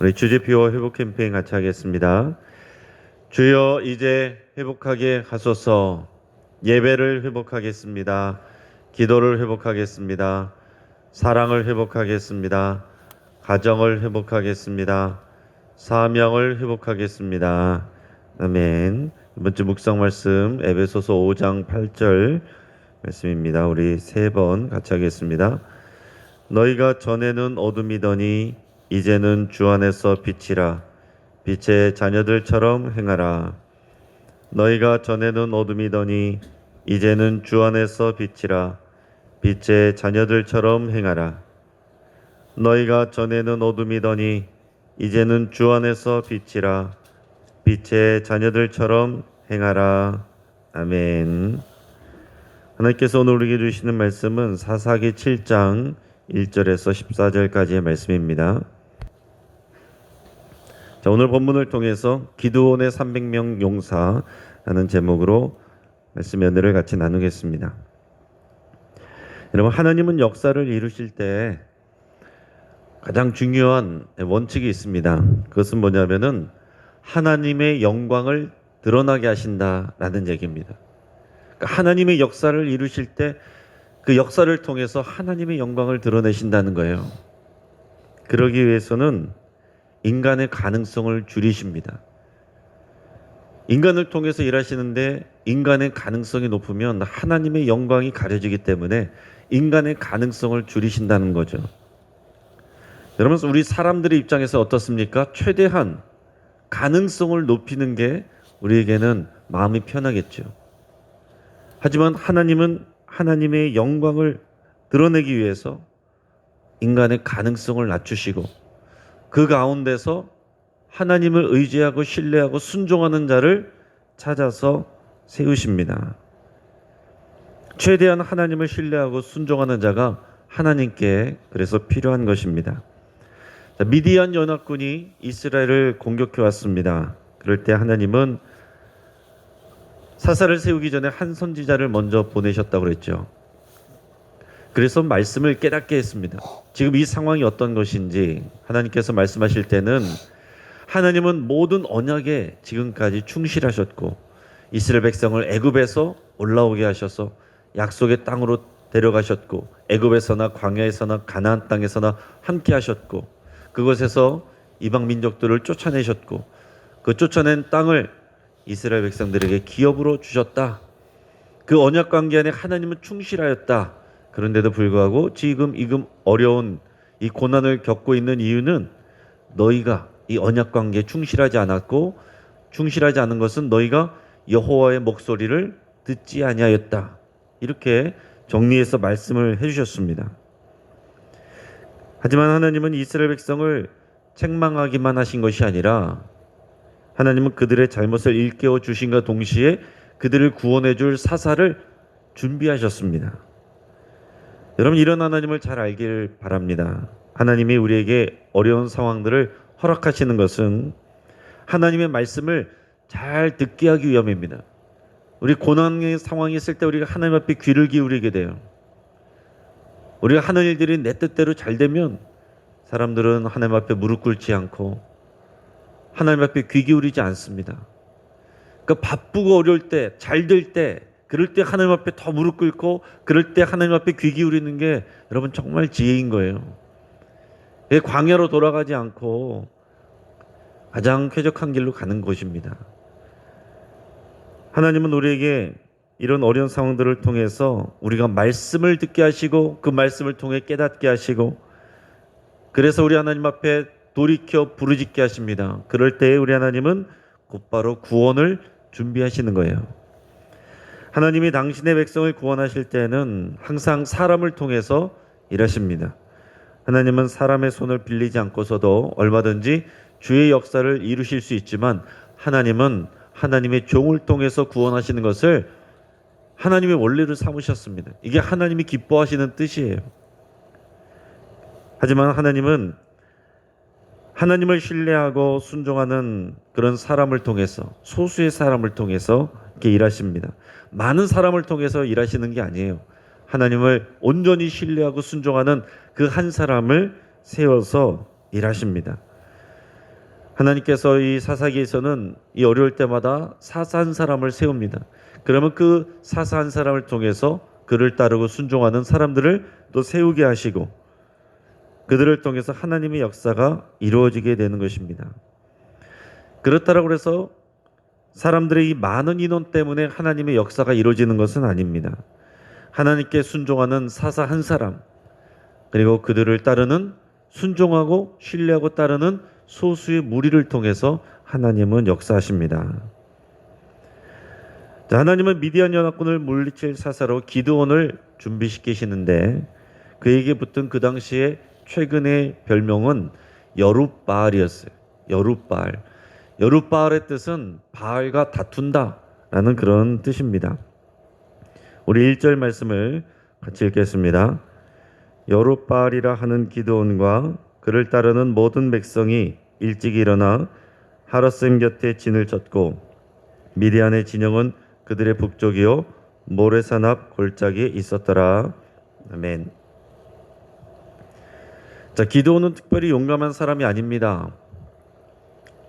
우리 주제피워 회복 캠페인 같이 하겠습니다. 주여 이제 회복하게 하소서. 예배를 회복하겠습니다. 기도를 회복하겠습니다. 사랑을 회복하겠습니다. 가정을 회복하겠습니다. 사명을 회복하겠습니다. 아멘. 이번 주 묵상 말씀 에베소서 5장 8절 말씀입니다. 우리 세 번 같이 하겠습니다. 너희가 전에는 어둠이더니 이제는 주 안에서 빛이라. 빛의 자녀들처럼 행하라. 너희가 전에는 어둠이더니 이제는 주 안에서 빛이라. 빛의 자녀들처럼 행하라. 너희가 전에는 어둠이더니 이제는 주 안에서 빛이라. 빛의 자녀들처럼 행하라. 아멘. 하나님께서 오늘 우리에게 주시는 말씀은 사사기 7장 1절에서 14절까지의 말씀입니다. 자, 오늘 본문을 통해서 기드온의 300명 용사라는 제목으로 말씀 연대를 같이 나누겠습니다. 여러분, 하나님은 역사를 이루실 때 가장 중요한 원칙이 있습니다. 그것은 뭐냐면은 하나님의 영광을 드러나게 하신다라는 얘기입니다. 그러니까 하나님의 역사를 이루실 때 그 역사를 통해서 하나님의 영광을 드러내신다는 거예요. 그러기 위해서는 인간의 가능성을 줄이십니다. 인간을 통해서 일하시는데 인간의 가능성이 높으면 하나님의 영광이 가려지기 때문에 인간의 가능성을 줄이신다는 거죠. 여러분, 우리 사람들의 입장에서 어떻습니까? 최대한 가능성을 높이는 게 우리에게는 마음이 편하겠죠. 하지만 하나님은 하나님의 영광을 드러내기 위해서 인간의 가능성을 낮추시고 그 가운데서 하나님을 의지하고 신뢰하고 순종하는 자를 찾아서 세우십니다. 최대한 하나님을 신뢰하고 순종하는 자가 하나님께 그래서 필요한 것입니다. 미디안 연합군이 이스라엘을 공격해 왔습니다. 그럴 때 하나님은 사사를 세우기 전에 한 선지자를 먼저 보내셨다고 그랬죠. 그래서 말씀을 깨닫게 했습니다. 지금 이 상황이 어떤 것인지 하나님께서 말씀하실 때는 하나님은 모든 언약에 지금까지 충실하셨고 이스라엘 백성을 애굽에서 올라오게 하셔서 약속의 땅으로 데려가셨고 애굽에서나 광야에서나 가나안 땅에서나 함께 하셨고 그곳에서 이방 민족들을 쫓아내셨고 그 쫓아낸 땅을 이스라엘 백성들에게 기업으로 주셨다. 그 언약 관계 안에 하나님은 충실하였다. 그런데도 불구하고 지금 어려운 이 고난을 겪고 있는 이유는 너희가 이 언약 관계에 충실하지 않았고 충실하지 않은 것은 너희가 여호와의 목소리를 듣지 아니하였다. 이렇게 정리해서 말씀을 해주셨습니다. 하지만 하나님은 이스라엘 백성을 책망하기만 하신 것이 아니라 하나님은 그들의 잘못을 일깨워 주신과 동시에 그들을 구원해 줄 사사를 준비하셨습니다. 여러분, 이런 하나님을 잘 알길 바랍니다. 하나님이 우리에게 어려운 상황들을 허락하시는 것은 하나님의 말씀을 잘 듣게 하기 위함입니다. 우리 고난의 상황이 있을 때 우리가 하나님 앞에 귀를 기울이게 돼요. 우리가 하는 일들이 내 뜻대로 잘 되면 사람들은 하나님 앞에 무릎 꿇지 않고 하나님 앞에 귀 기울이지 않습니다. 그러니까 바쁘고 어려울 때, 잘 될 때, 그럴 때 하나님 앞에 더 무릎 꿇고 그럴 때 하나님 앞에 귀 기울이는 게 여러분 정말 지혜인 거예요. 광야로 돌아가지 않고 가장 쾌적한 길로 가는 것입니다. 하나님은 우리에게 이런 어려운 상황들을 통해서 우리가 말씀을 듣게 하시고 그 말씀을 통해 깨닫게 하시고 그래서 우리 하나님 앞에 돌이켜 부르짖게 하십니다. 그럴 때에 우리 하나님은 곧바로 구원을 준비하시는 거예요. 하나님이 당신의 백성을 구원하실 때는 항상 사람을 통해서 일하십니다. 하나님은 사람의 손을 빌리지 않고서도 얼마든지 주의 역사를 이루실 수 있지만 하나님은 하나님의 종을 통해서 구원하시는 것을 하나님의 원리를 삼으셨습니다. 이게 하나님이 기뻐하시는 뜻이에요. 하지만 하나님은 하나님을 신뢰하고 순종하는 그런 사람을 통해서 소수의 사람을 통해서 이렇게 일하십니다. 많은 사람을 통해서 일하시는 게 아니에요. 하나님을 온전히 신뢰하고 순종하는 그 한 사람을 세워서 일하십니다. 하나님께서 이 사사기에서는 이 어려울 때마다 사사한 사람을 세웁니다. 그러면 그 사사한 사람을 통해서 그를 따르고 순종하는 사람들을 또 세우게 하시고 그들을 통해서 하나님의 역사가 이루어지게 되는 것입니다. 그렇다고 해서 사람들의 이 많은 인원 때문에 하나님의 역사가 이루어지는 것은 아닙니다. 하나님께 순종하는 사사 한 사람, 그리고 그들을 따르는 순종하고 신뢰하고 따르는 소수의 무리를 통해서 하나님은 역사하십니다. 자, 하나님은 미디안 연합군을 물리칠 사사로 기드온을 준비시키시는데 그에게 붙은 그 당시에 최근의 별명은 여룻바알이었어요. 여룻바알. 여룻바알의 뜻은 바알과 다툰다라는 그런 뜻입니다. 우리 1절 말씀을 같이 읽겠습니다. 여룻바알이라 하는 기드온과 그를 따르는 모든 백성이 일찍 일어나 하라셈 곁에 진을 쳤고 미디안의 진영은 그들의 북쪽이요 모레산 앞 골짜기에 있었더라. 아멘. 자, 기드온은 특별히 용감한 사람이 아닙니다.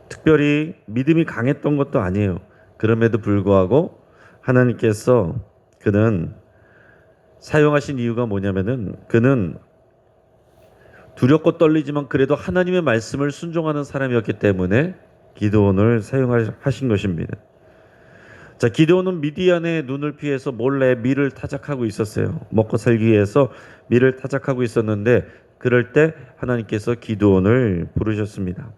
특별히 믿음이 강했던 것도 아니에요. 그럼에도 불구하고 하나님께서 그는 사용하신 이유가 뭐냐면은 그는 두렵고 떨리지만 그래도 하나님의 말씀을 순종하는 사람이었기 때문에 기드온을 사용하신 것입니다. 자, 기드온은 미디안의 눈을 피해서 몰래 밀을 타작하고 있었어요. 먹고 살기 위해서 밀을 타작하고 있었는데 그럴 때 하나님께서 기드온을 부르셨습니다.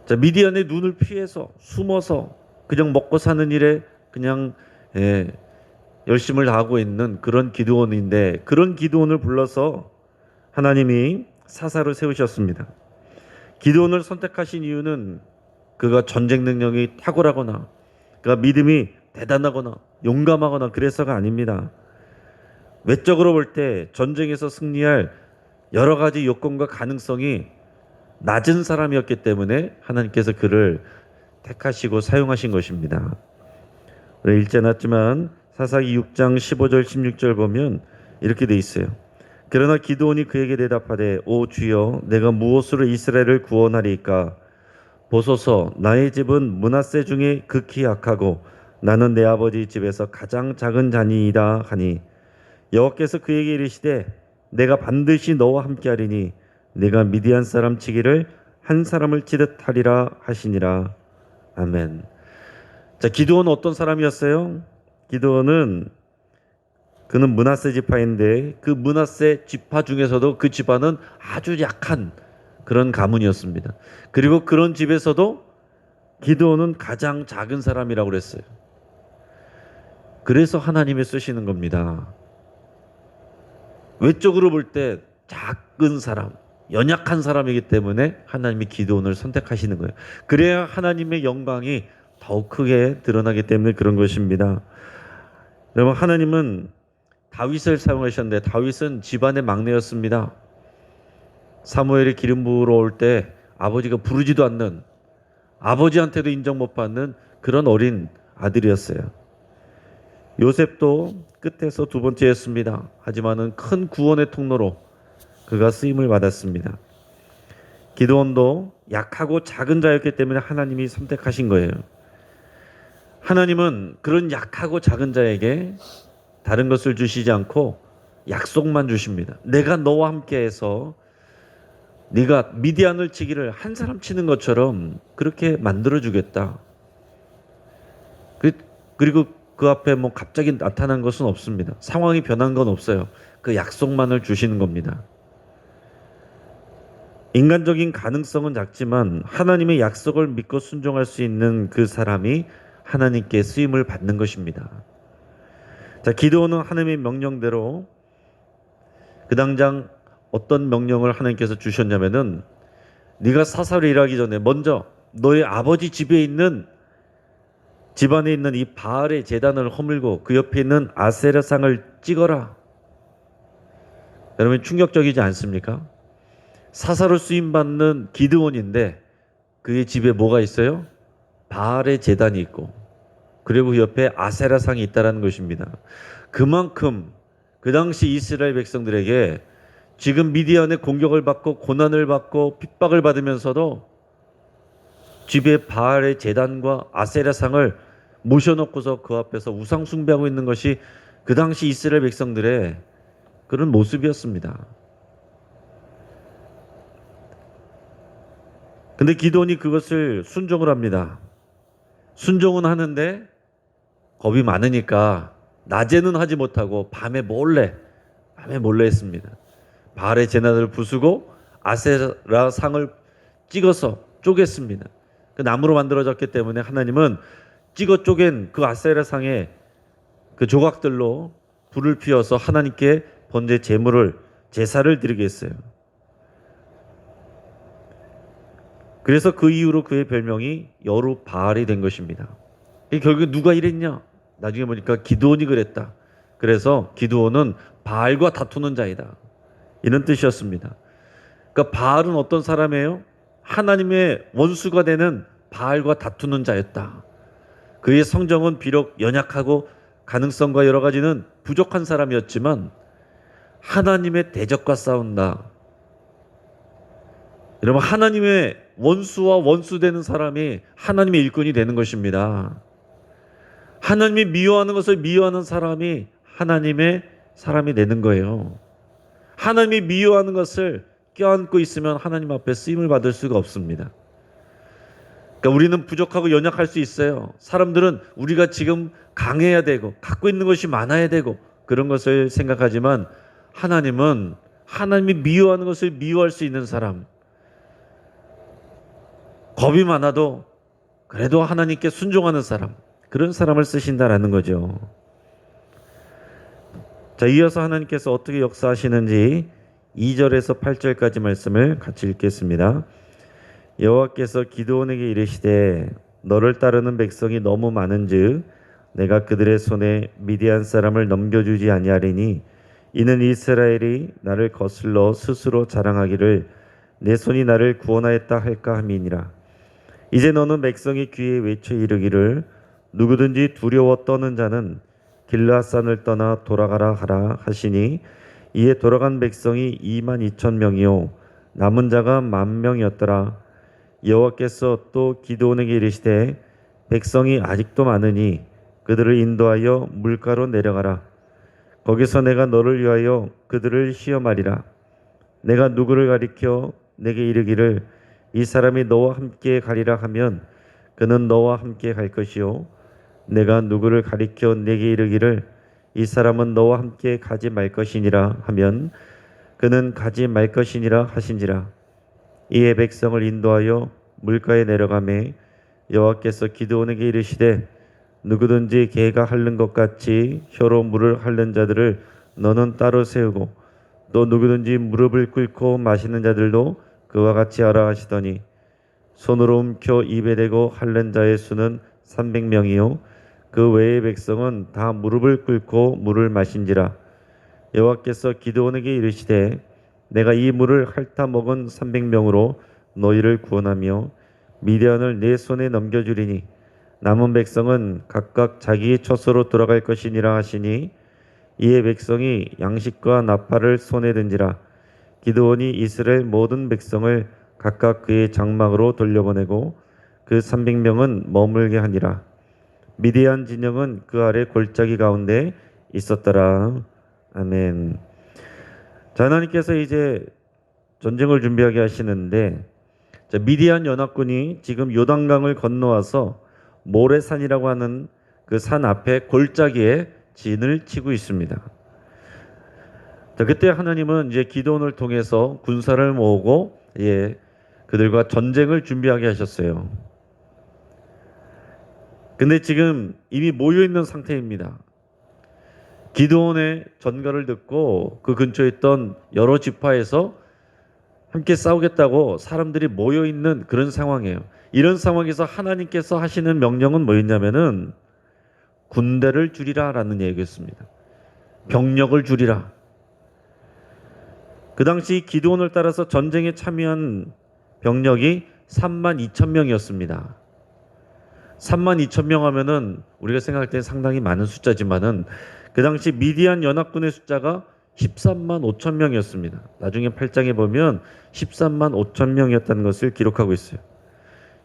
자, 미디안의 눈을 피해서 숨어서 그냥 먹고 사는 일에 그냥 열심을 다하고 있는 그런 기드온인데 그런 기드온을 불러서 하나님이 사사로 세우셨습니다. 기드온을 선택하신 이유는 그가 전쟁 능력이 탁월하거나 그가 믿음이 대단하거나 용감하거나 그래서가 아닙니다. 외적으로 볼 때 전쟁에서 승리할 여러 가지 요건과 가능성이 낮은 사람이었기 때문에 하나님께서 그를 택하시고 사용하신 것입니다. 읽지 않았지만 사사기 6장 15절 16절 보면 이렇게 돼 있어요. 그러나 기드온이 그에게 대답하되 오 주여 내가 무엇으로 이스라엘을 구원하리이까 보소서 나의 집은 므낫세 중에 극히 약하고 나는 내 아버지 집에서 가장 작은 자니이다 하니 여호와께서 그에게 이르시되 내가 반드시 너와 함께하리니 내가 미디안 사람 치기를 한 사람을 치듯 하리라 하시니라. 아멘. 자, 기드온은 어떤 사람이었어요? 기드온은 그는 므낫세 지파인데 그 므낫세 지파 중에서도 그 지파는 아주 약한 그런 가문이었습니다. 그리고 그런 집에서도 기드온은 가장 작은 사람이라고 그랬어요. 그래서 하나님이 쓰시는 겁니다. 외적으로 볼 때 작은 사람, 연약한 사람이기 때문에 하나님이 기드온을 선택하시는 거예요. 그래야 하나님의 영광이 더욱 크게 드러나기 때문에 그런 것입니다. 여러분, 하나님은 다윗을 사용하셨는데 다윗은 집안의 막내였습니다. 사무엘이 기름 부으러 올 때 아버지가 부르지도 않는, 아버지한테도 인정 못 받는 그런 어린 아들이었어요. 요셉도 끝에서 두 번째였습니다. 하지만은 큰 구원의 통로로 그가 쓰임을 받았습니다. 기드온도 약하고 작은 자였기 때문에 하나님이 선택하신 거예요. 하나님은 그런 약하고 작은 자에게 다른 것을 주시지 않고 약속만 주십니다. 내가 너와 함께해서 네가 미디안을 치기를 한 사람 치는 것처럼 그렇게 만들어주겠다. 그리고 그 앞에 뭐 갑자기 나타난 것은 없습니다. 상황이 변한 건 없어요. 그 약속만을 주시는 겁니다. 인간적인 가능성은 작지만 하나님의 약속을 믿고 순종할 수 있는 그 사람이 하나님께 쓰임을 받는 것입니다. 자, 기드온은 하나님의 명령대로 그 당장 어떤 명령을 하나님께서 주셨냐면은 네가 사사로 일하기 전에 먼저 너의 아버지 집에 있는 집안에 있는 이 바알의 제단을 허물고 그 옆에 있는 아세라상을 찍어라. 여러분, 충격적이지 않습니까? 사사로 쓰임받는 기드온인데 그의 집에 뭐가 있어요? 바알의 제단이 있고 그리고 그 옆에 아세라상이 있다는 것입니다. 그만큼 그 당시 이스라엘 백성들에게 지금 미디안의 공격을 받고 고난을 받고 핍박을 받으면서도 집에 바알의 제단과 아세라상을 모셔놓고서 그 앞에서 우상 숭배하고 있는 것이 그 당시 이스라엘 백성들의 그런 모습이었습니다. 근데 기드온이 그것을 순종을 합니다. 순종은 하는데 겁이 많으니까 낮에는 하지 못하고 밤에 몰래 했습니다. 바알의 제단을 부수고 아세라 상을 찍어서 쪼갰습니다. 그 나무로 만들어졌기 때문에 하나님은 찍어 쪼갠 그 아세라 상의 그 조각들로 불을 피워서 하나님께 번제 제사를 드리게 했어요. 그래서 그 이후로 그의 별명이 여룻바알이 된 것입니다. 결국 누가 이랬냐? 나중에 보니까 기드온이 그랬다. 그래서 기드온은 바알과 다투는 자이다. 이런 뜻이었습니다. 그러니까 바알은 어떤 사람이에요? 하나님의 원수가 되는 바알과 다투는 자였다. 그의 성정은 비록 연약하고 가능성과 여러 가지는 부족한 사람이었지만 하나님의 대적과 싸운다. 여러분, 하나님의 원수와 원수되는 사람이 하나님의 일꾼이 되는 것입니다. 하나님이 미워하는 것을 미워하는 사람이 하나님의 사람이 되는 거예요. 하나님이 미워하는 것을 껴안고 있으면 하나님 앞에 쓰임을 받을 수가 없습니다. 그러니까 우리는 부족하고 연약할 수 있어요. 사람들은 우리가 지금 강해야 되고 갖고 있는 것이 많아야 되고 그런 것을 생각하지만 하나님은 하나님이 미워하는 것을 미워할 수 있는 사람, 겁이 많아도 그래도 하나님께 순종하는 사람, 그런 사람을 쓰신다라는 거죠. 자, 이어서 하나님께서 어떻게 역사하시는지 2절에서 8절까지 말씀을 같이 읽겠습니다. 여호와께서 기드온에게 이르시되 너를 따르는 백성이 너무 많은즉 내가 그들의 손에 미디안 사람을 넘겨주지 아니하리니 이는 이스라엘이 나를 거슬러 스스로 자랑하기를 내 손이 나를 구원하였다 할까 함이니라. 이제 너는 백성이 귀에 외쳐 이르기를 누구든지 두려워 떠는 자는 길르앗산을 떠나 돌아가라 하라 하시니 이에 돌아간 백성이 22,000명이요 남은 자가 10,000명이었더라. 여호와께서 또 기드온에게 이르시되 백성이 아직도 많으니 그들을 인도하여 물가로 내려가라. 거기서 내가 너를 위하여 그들을 시험하리라. 내가 누구를 가리켜 내게 이르기를 이 사람이 너와 함께 가리라 하면 그는 너와 함께 갈 것이요 내가 누구를 가리켜 내게 이르기를 이 사람은 너와 함께 가지 말 것이니라 하면 그는 가지 말 것이니라 하신지라. 이에 백성을 인도하여 물가에 내려가매 여호와께서 기드온에게 이르시되 누구든지 개가 핥는 것 같이 혀로 물을 핥는 자들을 너는 따로 세우고 또 누구든지 무릎을 꿇고 마시는 자들도 그와 같이 하라 하시더니 손으로 움켜 입에 대고 핥는 자의 수는 300명이요 그 외의 백성은 다 무릎을 꿇고 물을 마신지라. 여호와께서 기드온에게 이르시되 내가 이 물을 핥아 먹은 300명으로 너희를 구원하며 미디안을 내 손에 넘겨주리니 남은 백성은 각각 자기의 처소로 돌아갈 것이니라 하시니 이에 백성이 양식과 나팔을 손에 든지라. 기드온이 이스라엘 모든 백성을 각각 그의 장막으로 돌려보내고 그 300명은 머물게 하니라. 미디안 진영은 그 아래 골짜기 가운데 있었더라. 아멘. 자, 하나님께서 이제 전쟁을 준비하게 하시는데 미디안 연합군이 지금 요단강을 건너와서 모레산이라고 하는 그 산 앞에 골짜기에 진을 치고 있습니다. 자, 그때 하나님은 이제 기드온을 통해서 군사를 모으고 그들과 전쟁을 준비하게 하셨어요. 근데 지금 이미 모여 있는 상태입니다. 기드온의 전가를 듣고 그 근처에 있던 여러 지파에서 함께 싸우겠다고 사람들이 모여 있는 그런 상황이에요. 이런 상황에서 하나님께서 하시는 명령은 뭐였냐면은 군대를 줄이라라는 얘기였습니다. 병력을 줄이라. 그 당시 기드온을 따라서 전쟁에 참여한 병력이 32,000명이었습니다. 32,000명 하면은 우리가 생각할 때 상당히 많은 숫자지만은 그 당시 미디안 연합군의 숫자가 13만 5천 명이었습니다. 나중에 8장에 보면 13만 5천 명이었다는 것을 기록하고 있어요.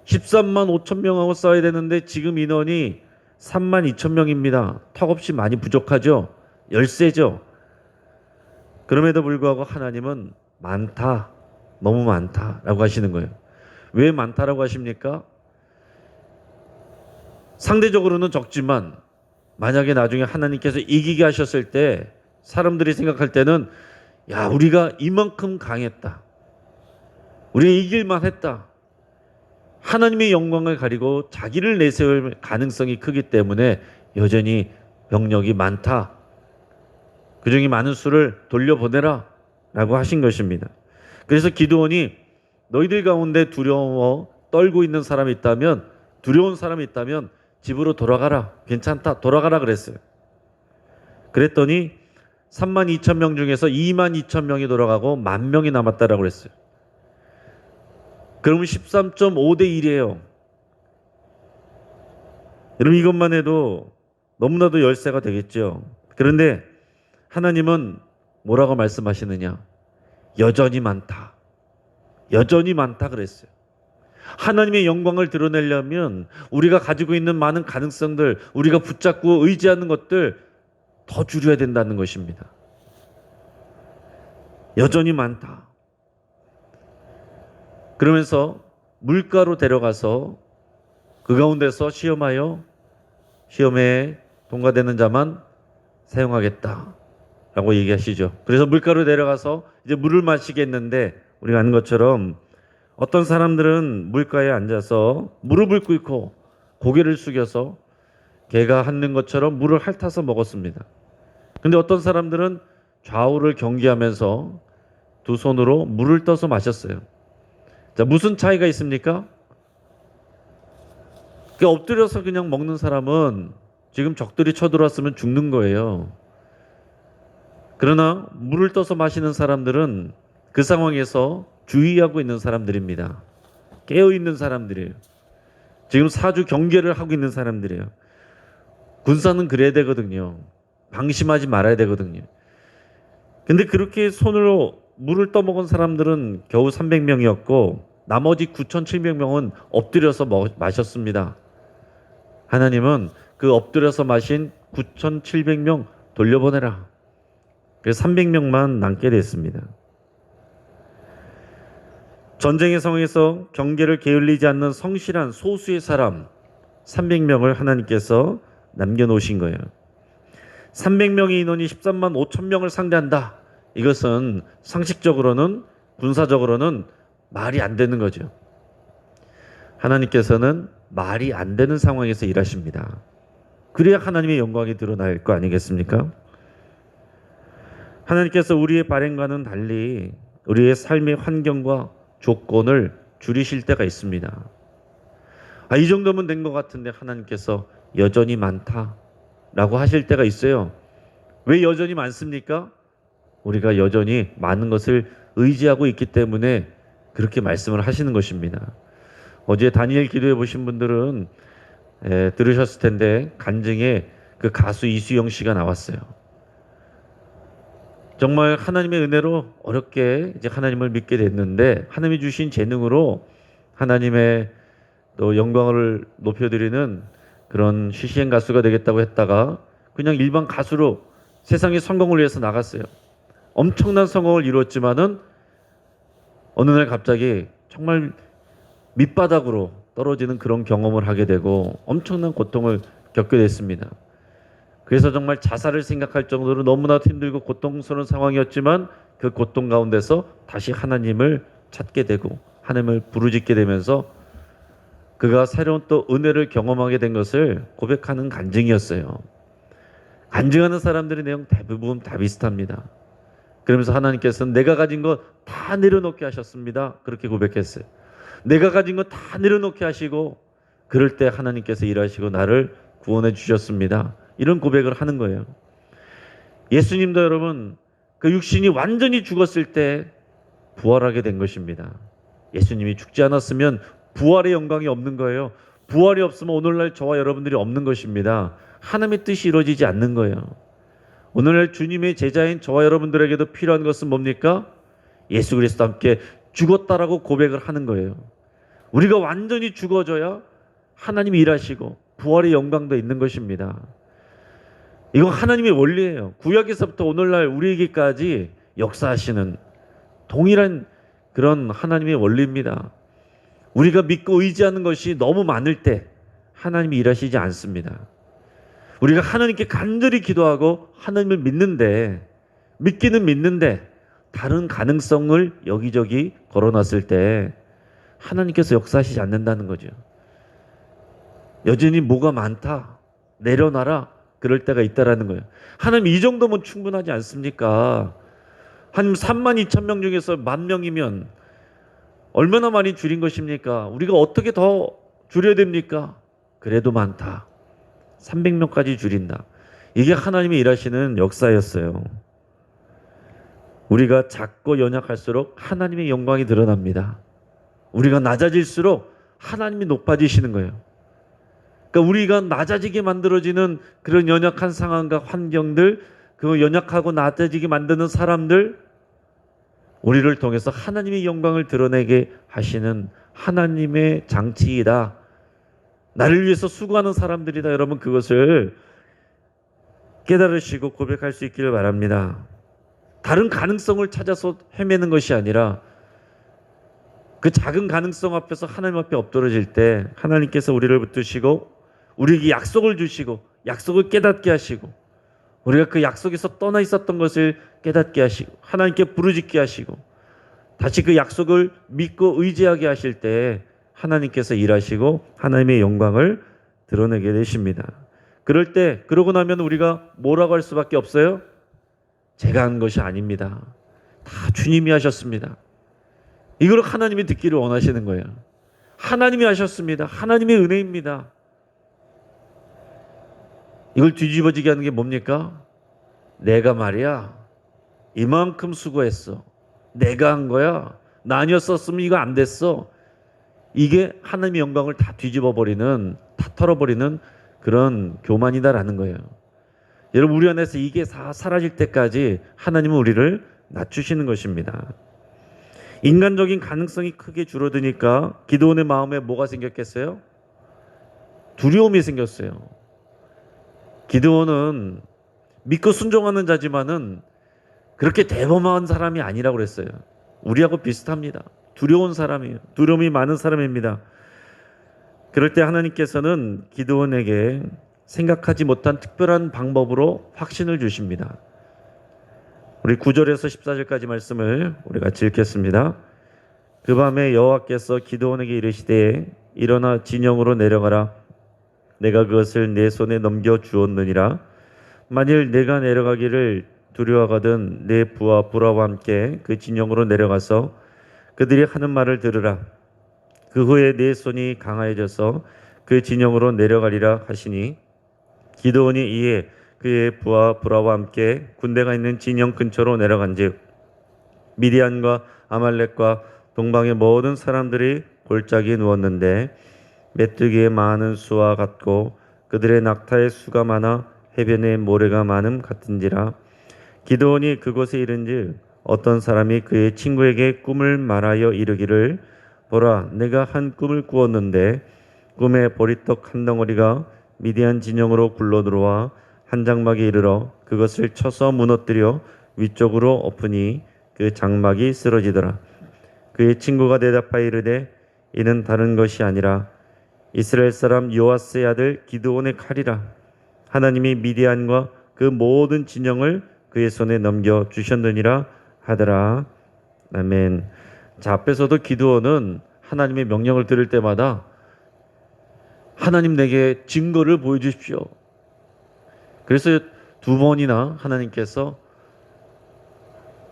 13만 5천 명하고 싸워야 되는데 지금 인원이 3만 2천 명입니다. 턱없이 많이 부족하죠. 열세죠. 그럼에도 불구하고 하나님은 많다, 너무 많다라고 하시는 거예요. 왜 많다라고 하십니까? 상대적으로는 적지만 만약에 나중에 하나님께서 이기게 하셨을 때 사람들이 생각할 때는 야, 우리가 이만큼 강했다. 우리가 이길만 했다. 하나님의 영광을 가리고 자기를 내세울 가능성이 크기 때문에 여전히 병력이 많다. 그중에 많은 수를 돌려보내라 라고 하신 것입니다. 그래서 기드온이 너희들 가운데 두려워 떨고 있는 사람이 있다면, 두려운 사람이 있다면 집으로 돌아가라. 괜찮다. 돌아가라 그랬어요. 그랬더니 3만 2천 명 중에서 2만 2천 명이 돌아가고 10,000명이 남았다라고 그랬어요. 그러면 13.5대 1이에요. 여러분 이것만 해도 너무나도 열세가 되겠죠. 그런데 하나님은 뭐라고 말씀하시느냐? 여전히 많다. 여전히 많다 그랬어요. 하나님의 영광을 드러내려면 우리가 가지고 있는 많은 가능성들, 우리가 붙잡고 의지하는 것들 더 줄여야 된다는 것입니다. 여전히 많다. 그러면서 물가로 데려가서 그 가운데서 시험하여 시험에 통과되는 자만 사용하겠다 라고 얘기하시죠. 그래서 물가로 데려가서 이제 물을 마시겠는데 우리가 아는 것처럼 어떤 사람들은 물가에 앉아서 무릎을 꿇고 고개를 숙여서 개가 핥는 것처럼 물을 핥아서 먹었습니다. 근데 어떤 사람들은 좌우를 경계하면서 두 손으로 물을 떠서 마셨어요. 자, 무슨 차이가 있습니까? 엎드려서 그냥 먹는 사람은 지금 적들이 쳐들어왔으면 죽는 거예요. 그러나 물을 떠서 마시는 사람들은 그 상황에서 주의하고 있는 사람들입니다. 깨어있는 사람들이에요. 지금 사주 경계를 하고 있는 사람들이에요. 군사는 그래야 되거든요. 방심하지 말아야 되거든요. 근데 그렇게 손으로 물을 떠먹은 사람들은 겨우 300명이었고 나머지 9,700명은 엎드려서 마셨습니다. 하나님은 그 엎드려서 마신 9,700명 돌려보내라. 그래서 300명만 남게 됐습니다. 전쟁의 상황에서 경계를 게을리지 않는 성실한 소수의 사람 300명을 하나님께서 남겨놓으신 거예요. 300명의 인원이 13만 5천 명을 상대한다. 이것은 상식적으로는 군사적으로는 말이 안 되는 거죠. 하나님께서는 말이 안 되는 상황에서 일하십니다. 그래야 하나님의 영광이 드러날 거 아니겠습니까? 하나님께서 우리의 발행과는 달리 우리의 삶의 환경과 조건을 줄이실 때가 있습니다. 이 정도면 된 것 같은데 하나님께서 여전히 많다라고 하실 때가 있어요. 왜 여전히 많습니까? 우리가 여전히 많은 것을 의지하고 있기 때문에 그렇게 말씀을 하시는 것입니다. 어제 다니엘 기도해 보신 분들은 들으셨을 텐데 간증에 그 가수 이수영 씨가 나왔어요. 정말 하나님의 은혜로 어렵게 이제 하나님을 믿게 됐는데 하나님이 주신 재능으로 하나님의 또 영광을 높여드리는 그런 CCN 가수가 되겠다고 했다가 그냥 일반 가수로 세상의 성공을 위해서 나갔어요. 엄청난 성공을 이루었지만은 어느 날 갑자기 정말 밑바닥으로 떨어지는 그런 경험을 하게 되고 엄청난 고통을 겪게 됐습니다. 그래서 정말 자살을 생각할 정도로 너무나도 힘들고 고통스러운 상황이었지만 그 고통 가운데서 다시 하나님을 찾게 되고 하나님을 부르짖게 되면서 그가 새로운 또 은혜를 경험하게 된 것을 고백하는 간증이었어요. 간증하는 사람들의 내용 대부분 다 비슷합니다. 그러면서 하나님께서는 내가 가진 것 다 내려놓게 하셨습니다. 그렇게 고백했어요. 내가 가진 것 다 내려놓게 하시고 그럴 때 하나님께서 일하시고 나를 구원해 주셨습니다. 이런 고백을 하는 거예요. 예수님도 여러분 그 육신이 완전히 죽었을 때 부활하게 된 것입니다. 예수님이 죽지 않았으면 부활의 영광이 없는 거예요. 부활이 없으면 오늘날 저와 여러분들이 없는 것입니다. 하나님의 뜻이 이루어지지 않는 거예요. 오늘날 주님의 제자인 저와 여러분들에게도 필요한 것은 뭡니까? 예수 그리스도와 함께 죽었다라고 고백을 하는 거예요. 우리가 완전히 죽어져야 하나님이 일하시고 부활의 영광도 있는 것입니다. 이건 하나님의 원리예요. 구약에서부터 오늘날 우리에게까지 역사하시는 동일한 그런 하나님의 원리입니다. 우리가 믿고 의지하는 것이 너무 많을 때 하나님이 일하시지 않습니다. 우리가 하나님께 간절히 기도하고 하나님을 믿기는 믿는데 다른 가능성을 여기저기 걸어놨을 때 하나님께서 역사하시지 않는다는 거죠. 여전히 뭐가 많다, 내려놔라, 그럴 때가 있다라는 거예요. 하나님 이 정도면 충분하지 않습니까? 하나님 32,000명 중에서 10,000명이면 얼마나 많이 줄인 것입니까? 우리가 어떻게 더 줄여야 됩니까? 그래도 많다. 300명까지 줄인다. 이게 하나님이 일하시는 역사였어요. 우리가 작고 연약할수록 하나님의 영광이 드러납니다. 우리가 낮아질수록 하나님이 높아지시는 거예요. 그러니까 우리가 낮아지게 만들어지는 그런 연약한 상황과 환경들, 그 연약하고 낮아지게 만드는 사람들, 우리를 통해서 하나님의 영광을 드러내게 하시는 하나님의 장치이다. 나를 위해서 수고하는 사람들이다. 여러분 그것을 깨달으시고 고백할 수 있기를 바랍니다. 다른 가능성을 찾아서 헤매는 것이 아니라 그 작은 가능성 앞에서 하나님 앞에 엎드러질 때 하나님께서 우리를 붙드시고 우리에게 약속을 주시고 약속을 깨닫게 하시고 우리가 그 약속에서 떠나 있었던 것을 깨닫게 하시고 하나님께 부르짖게 하시고 다시 그 약속을 믿고 의지하게 하실 때 하나님께서 일하시고 하나님의 영광을 드러내게 되십니다. 그럴 때 그러고 나면 우리가 뭐라고 할 수밖에 없어요? 제가 한 것이 아닙니다. 다 주님이 하셨습니다. 이걸 하나님이 듣기를 원하시는 거예요. 하나님이 하셨습니다. 하나님의 은혜입니다. 이걸 뒤집어지게 하는 게 뭡니까? 내가 말이야 이만큼 수고했어. 내가 한 거야. 나 아니었었으면 이거 안 됐어. 이게 하나님의 영광을 다 뒤집어버리는, 다 털어버리는 그런 교만이다라는 거예요. 여러분 우리 안에서 이게 다 사라질 때까지 하나님은 우리를 낮추시는 것입니다. 인간적인 가능성이 크게 줄어드니까 기드온의 마음에 뭐가 생겼겠어요? 두려움이 생겼어요. 기드온은 믿고 순종하는 자지만은 그렇게 대범한 사람이 아니라고 그랬어요. 우리하고 비슷합니다. 두려운 사람이에요. 두려움이 많은 사람입니다. 그럴 때 하나님께서는 기드온에게 생각하지 못한 특별한 방법으로 확신을 주십니다. 우리 9절에서 14절까지 말씀을 우리 같이 읽겠습니다. 그 밤에 여호와께서 기드온에게 이르시되 일어나 진영으로 내려가라. 내가 그것을 내 손에 넘겨 주었느니라. 만일 내가 내려가기를 두려워하거든 내 부하 브라와 함께 그 진영으로 내려가서 그들이 하는 말을 들으라. 그 후에 내 손이 강하여져서 그 진영으로 내려가리라 하시니 기드온이 이에 그의 부하 브라와 함께 군대가 있는 진영 근처로 내려간즉 미디안과 아말렉과 동방의 모든 사람들이 골짜기에 누웠는데 메뚜기의 많은 수와 같고 그들의 낙타의 수가 많아 해변의 모래가 많음 같은지라. 기드온이 그곳에 이른즉 어떤 사람이 그의 친구에게 꿈을 말하여 이르기를 보라 내가 한 꿈을 꾸었는데 꿈에 보리떡 한 덩어리가 미디안 진영으로 굴러들어와 한 장막에 이르러 그것을 쳐서 무너뜨려 위쪽으로 엎으니 그 장막이 쓰러지더라. 그의 친구가 대답하여 이르되 이는 다른 것이 아니라 이스라엘 사람 요아스의 아들 기드온의 칼이라. 하나님이 미디안과 그 모든 진영을 그의 손에 넘겨 주셨느니라 하더라. 아멘. 자, 앞에서도 기드온은 하나님의 명령을 들을 때마다 하나님 내게 증거를 보여주십시오. 그래서 두 번이나 하나님께서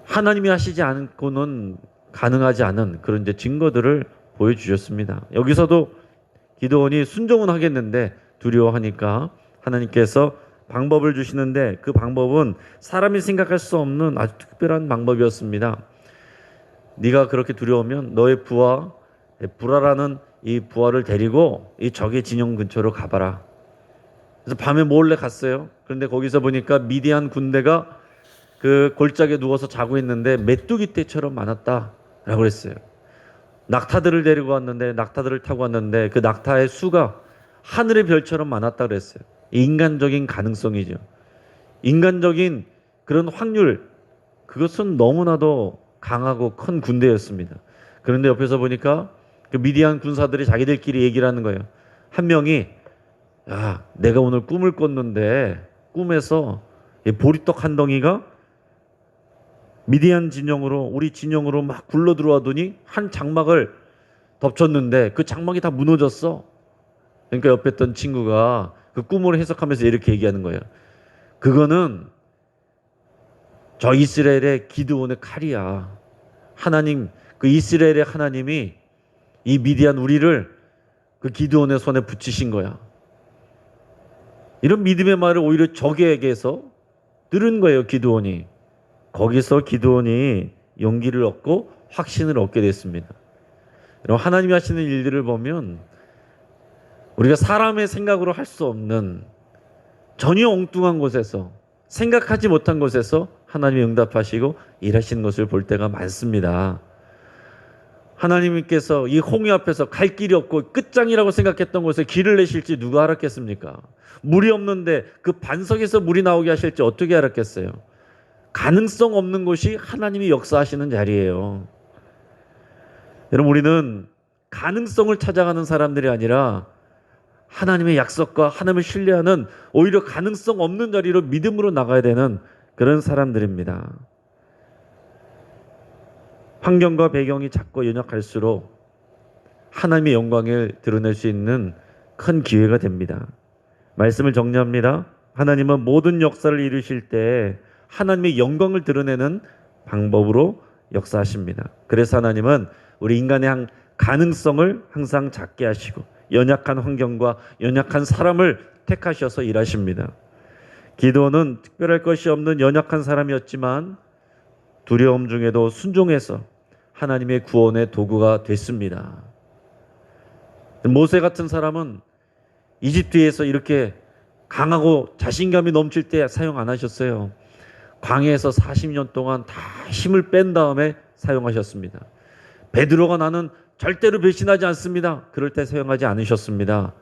하나님이 하시지 않고는 가능하지 않은 그런 이제 증거들을 보여주셨습니다. 여기서도 기드온이 순종은 하겠는데 두려워하니까 하나님께서 방법을 주시는데 그 방법은 사람이 생각할 수 없는 아주 특별한 방법이었습니다. 네가 그렇게 두려우면 너의 부하 브라라는 이 부하를 데리고 이 적의 진영 근처로 가봐라. 그래서 밤에 몰래 갔어요. 그런데 거기서 보니까 미디안 군대가 그 골짜기에 누워서 자고 있는데 메뚜기 떼처럼 많았다라고 했어요. 낙타들을 데리고 왔는데 낙타들을 타고 왔는데 그 낙타의 수가 하늘의 별처럼 많았다 그랬어요. 인간적인 가능성이죠. 인간적인 그런 확률, 그것은 너무나도 강하고 큰 군대였습니다. 그런데 옆에서 보니까 그 미디안 군사들이 자기들끼리 얘기를 하는 거예요. 한 명이 야, 내가 오늘 꿈을 꿨는데 꿈에서 이 보리떡 한 덩이가 미디안 진영으로 우리 진영으로 막 굴러 들어와더니 한 장막을 덮쳤는데 그 장막이 다 무너졌어. 그러니까 옆에 있던 친구가 그 꿈을 해석하면서 이렇게 얘기하는 거예요. 그거는 저 이스라엘의 기드온의 칼이야. 하나님, 그 이스라엘의 하나님이 이 미디안 우리를 그 기드온의 손에 붙이신 거야. 이런 믿음의 말을 오히려 적에게서 들은 거예요, 기드온이. 거기서 기드온이 용기를 얻고 확신을 얻게 됐습니다. 여러분, 하나님이 하시는 일들을 보면 우리가 사람의 생각으로 할 수 없는 전혀 엉뚱한 곳에서 생각하지 못한 곳에서 하나님이 응답하시고 일하시는 것을 볼 때가 많습니다. 하나님께서 이 홍해 앞에서 갈 길이 없고 끝장이라고 생각했던 곳에 길을 내실지 누가 알았겠습니까? 물이 없는데 그 반석에서 물이 나오게 하실지 어떻게 알았겠어요? 가능성 없는 곳이 하나님이 역사하시는 자리예요. 여러분, 우리는 가능성을 찾아가는 사람들이 아니라 하나님의 약속과 하나님을 신뢰하는 오히려 가능성 없는 자리로 믿음으로 나가야 되는 그런 사람들입니다. 환경과 배경이 작고 연약할수록 하나님의 영광을 드러낼 수 있는 큰 기회가 됩니다. 말씀을 정리합니다. 하나님은 모든 역사를 이루실 때 하나님의 영광을 드러내는 방법으로 역사하십니다. 그래서 하나님은 우리 인간의 가능성을 항상 작게 하시고 연약한 환경과 연약한 사람을 택하셔서 일하십니다. 기드온은 특별할 것이 없는 연약한 사람이었지만 두려움 중에도 순종해서 하나님의 구원의 도구가 됐습니다. 모세 같은 사람은 이집트에서 이렇게 강하고 자신감이 넘칠 때 사용 안 하셨어요. 광야에서 40년 동안 다 힘을 뺀 다음에 사용하셨습니다. 베드로가 나는 절대로 배신하지 않습니다. 그럴 때 사용하지 않으셨습니다.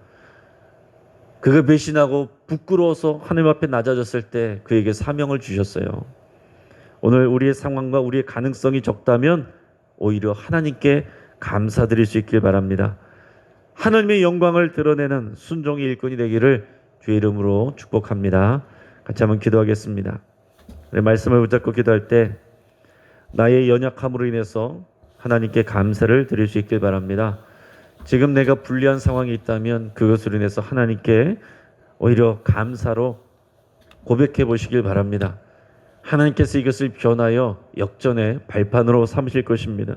그가 배신하고 부끄러워서 하나님 앞에 낮아졌을 때 그에게 사명을 주셨어요. 오늘 우리의 상황과 우리의 가능성이 적다면 오히려 하나님께 감사드릴 수 있길 바랍니다. 하나님의 영광을 드러내는 순종의 일꾼이 되기를 주의 이름으로 축복합니다. 같이 한번 기도하겠습니다. 말씀을 붙잡고 기도할 때 나의 연약함으로 인해서 하나님께 감사를 드릴 수 있길 바랍니다. 지금 내가 불리한 상황이 있다면 그것으로 인해서 하나님께 오히려 감사로 고백해 보시길 바랍니다. 하나님께서 이것을 변하여 역전의 발판으로 삼으실 것입니다.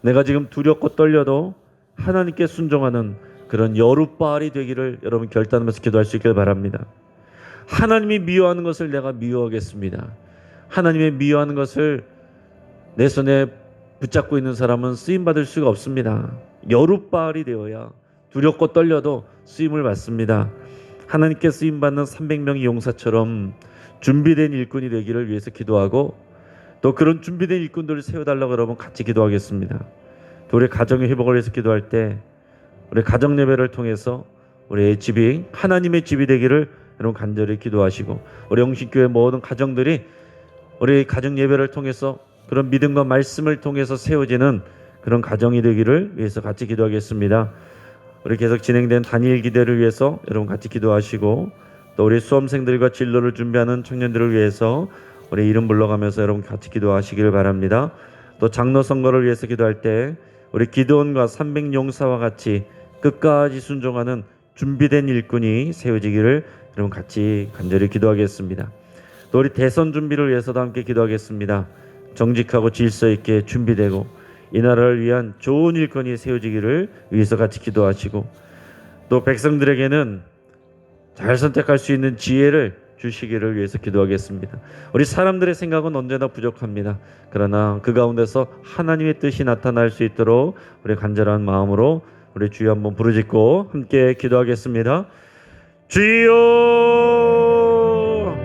내가 지금 두렵고 떨려도 하나님께 순종하는 그런 여룻바알이 되기를 여러분 결단하면서 기도할 수 있길 바랍니다. 하나님이 미워하는 것을 내가 미워하겠습니다. 하나님의 미워하는 것을 내 손에 붙잡고 있는 사람은 쓰임받을 수가 없습니다. 여룻바알이 되어야 두렵고 떨려도 쓰임을 받습니다. 하나님께 쓰임받는 300명의 용사처럼 준비된 일꾼이 되기를 위해서 기도하고 또 그런 준비된 일꾼들을 세워달라고 여러분 같이 기도하겠습니다. 또 우리 가정의 회복을 위해서 기도할 때 우리 가정 예배를 통해서 우리의 집이 하나님의 집이 되기를 여러분 간절히 기도하시고 우리 영신교회 모든 가정들이 우리 가정 예배를 통해서 그런 믿음과 말씀을 통해서 세워지는 그런 가정이 되기를 위해서 같이 기도하겠습니다. 우리 계속 진행된 단일 기대를 위해서 여러분 같이 기도하시고 또 우리 수험생들과 진로를 준비하는 청년들을 위해서 우리 이름 불러가면서 여러분 같이 기도하시기를 바랍니다. 또 장로 선거를 위해서 기도할 때 우리 기드온과 300용사와 같이 끝까지 순종하는 준비된 일꾼이 세워지기를 여러분 같이 간절히 기도하겠습니다. 또 우리 대선 준비를 위해서도 함께 기도하겠습니다. 정직하고 질서 있게 준비되고 이 나라를 위한 좋은 일꾼이 세워지기를 위해서 같이 기도하시고 또 백성들에게는 잘 선택할 수 있는 지혜를 주시기를 위해서 기도하겠습니다. 우리 사람들의 생각은 언제나 부족합니다. 그러나 그 가운데서 하나님의 뜻이 나타날 수 있도록 우리 간절한 마음으로 우리 주여 한번 부르짖고 함께 기도하겠습니다. 주여